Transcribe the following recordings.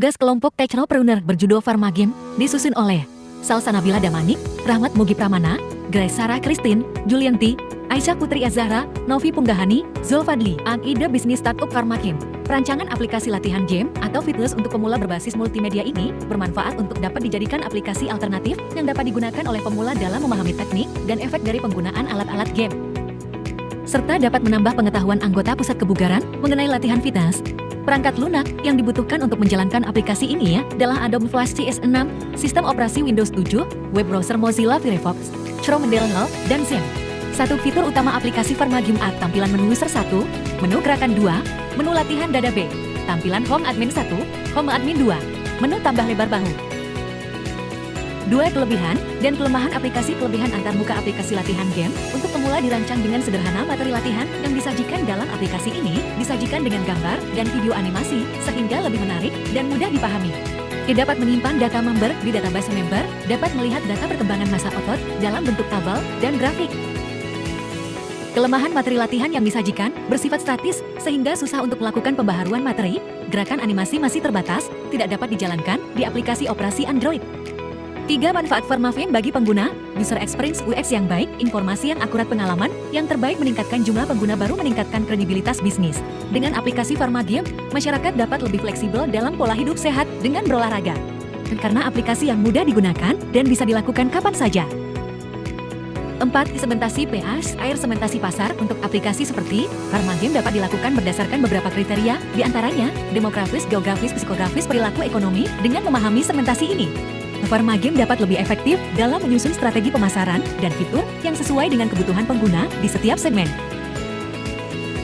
Tugas kelompok Technopreneur berjudul Pharma Game disusun oleh Salsa Nabila Damanik, Rahmat Mugi Pramana, Grace Sarah Christine, Julianti, Aisyah Putri Azahra, Novi Punggahani, Zulfadli. Ide bisnis startup Pharma Game. Perancangan aplikasi latihan game atau fitness untuk pemula berbasis multimedia ini bermanfaat untuk dapat dijadikan aplikasi alternatif yang dapat digunakan oleh pemula dalam memahami teknik dan efek dari penggunaan alat-alat game. Serta dapat menambah pengetahuan anggota pusat kebugaran mengenai latihan fitness. Perangkat lunak yang dibutuhkan untuk menjalankan aplikasi ini adalah Adobe Flash CS6, sistem operasi Windows 7, web browser Mozilla Firefox, Chrome Terminal, dan Zen. Satu fitur utama aplikasi Pharma Game A, tampilan menu user 1, menu gerakan 2, menu latihan dada B, tampilan home admin 1, home admin 2, menu tambah lebar bahu. Dua kelebihan dan kelemahan aplikasi. Kelebihan antarmuka aplikasi latihan game untuk pemula dirancang dengan sederhana. Materi latihan yang disajikan dalam aplikasi ini disajikan dengan gambar dan video animasi sehingga lebih menarik dan mudah dipahami. Dapat menyimpan data member di database member, dapat melihat data perkembangan massa otot dalam bentuk tabel dan grafik. Kelemahan materi latihan yang disajikan bersifat statis sehingga susah untuk melakukan pembaharuan materi. Gerakan animasi masih terbatas, tidak dapat dijalankan di aplikasi operasi Android. 3 manfaat Pharma Game bagi pengguna, user experience UX yang baik, informasi yang akurat, pengalaman yang terbaik, meningkatkan jumlah pengguna baru, meningkatkan kredibilitas bisnis. Dengan aplikasi Pharma Game, masyarakat dapat lebih fleksibel dalam pola hidup sehat dengan berolahraga. Karena aplikasi yang mudah digunakan dan bisa dilakukan kapan saja. 4. Sementasi PAS, air sementasi pasar. Untuk aplikasi seperti Pharma Game dapat dilakukan berdasarkan beberapa kriteria, diantaranya demografis, geografis, psikografis, perilaku ekonomi. Dengan memahami segmentasi ini, Pharma Game dapat lebih efektif dalam menyusun strategi pemasaran dan fitur yang sesuai dengan kebutuhan pengguna di setiap segmen.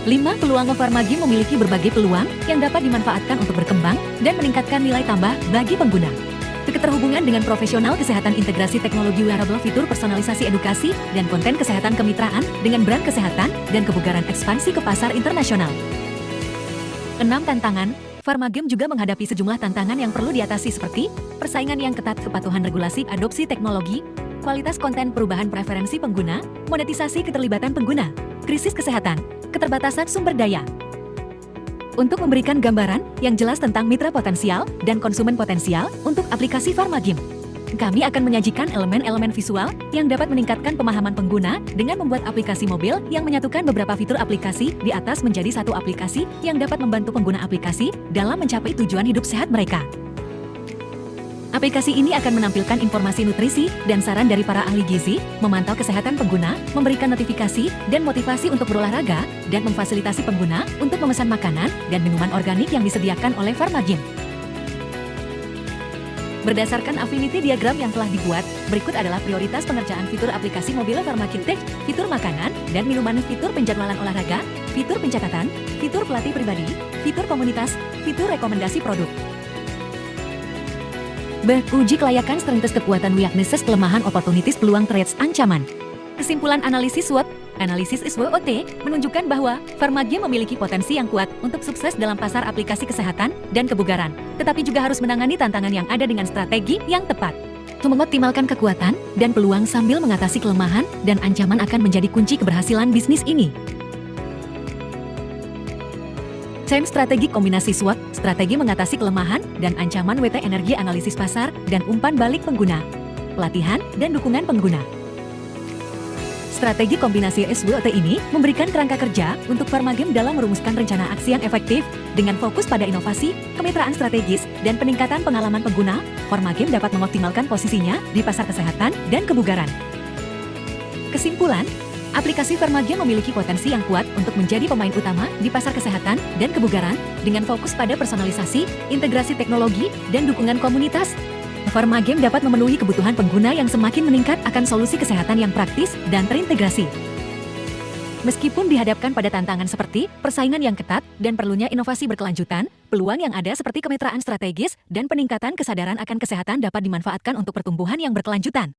5. Peluang Pharma Game memiliki berbagai peluang yang dapat dimanfaatkan untuk berkembang dan meningkatkan nilai tambah bagi pengguna. Keterhubungan dengan profesional kesehatan, integrasi teknologi wearable, fitur personalisasi edukasi, dan konten kesehatan, kemitraan dengan brand kesehatan, dan kebugaran, ekspansi ke pasar internasional. 6. Tantangan. Pharma Game juga menghadapi sejumlah tantangan yang perlu diatasi seperti persaingan yang ketat, kepatuhan regulasi, adopsi teknologi, kualitas konten, perubahan preferensi pengguna, monetisasi keterlibatan pengguna, krisis kesehatan, keterbatasan sumber daya. Untuk memberikan gambaran yang jelas tentang mitra potensial dan konsumen potensial untuk aplikasi Pharma Game, kami akan menyajikan elemen-elemen visual yang dapat meningkatkan pemahaman pengguna dengan membuat aplikasi mobil yang menyatukan beberapa fitur aplikasi di atas menjadi satu aplikasi yang dapat membantu pengguna aplikasi dalam mencapai tujuan hidup sehat mereka. Aplikasi ini akan menampilkan informasi nutrisi dan saran dari para ahli gizi, memantau kesehatan pengguna, memberikan notifikasi dan motivasi untuk berolahraga, dan memfasilitasi pengguna untuk memesan makanan dan minuman organik yang disediakan oleh Pharma Game. Berdasarkan affinity diagram yang telah dibuat, berikut adalah prioritas pengerjaan fitur aplikasi mobil Pharma Game Tech, fitur makanan dan minuman, fitur penjadwalan olahraga, fitur pencatatan, fitur pelatih pribadi, fitur komunitas, fitur rekomendasi produk. Uji kelayakan, strengths, kekuatan, weaknesses, kelemahan, opportunities, peluang, threats, ancaman. Kesimpulan analisis SWOT. Analisis SWOT menunjukkan bahwa Pharma Game memiliki potensi yang kuat untuk sukses dalam pasar aplikasi kesehatan dan kebugaran, tetapi juga harus menangani tantangan yang ada dengan strategi yang tepat. Mengoptimalkan kekuatan dan peluang sambil mengatasi kelemahan dan ancaman akan menjadi kunci keberhasilan bisnis ini. Strategi kombinasi SWOT, strategi mengatasi kelemahan dan ancaman, WT, energi, analisis pasar, dan umpan balik pengguna, pelatihan, dan dukungan pengguna. Strategi kombinasi SWOT ini memberikan kerangka kerja untuk Pharma Game dalam merumuskan rencana aksi yang efektif dengan fokus pada inovasi, kemitraan strategis, dan peningkatan pengalaman pengguna. Pharma Game dapat mengoptimalkan posisinya di pasar kesehatan dan kebugaran. Kesimpulan, aplikasi Pharma Game memiliki potensi yang kuat untuk menjadi pemain utama di pasar kesehatan dan kebugaran dengan fokus pada personalisasi, integrasi teknologi, dan dukungan komunitas. Pharma Game dapat memenuhi kebutuhan pengguna yang semakin meningkat akan solusi kesehatan yang praktis dan terintegrasi. Meskipun dihadapkan pada tantangan seperti persaingan yang ketat dan perlunya inovasi berkelanjutan, peluang yang ada seperti kemitraan strategis dan peningkatan kesadaran akan kesehatan dapat dimanfaatkan untuk pertumbuhan yang berkelanjutan.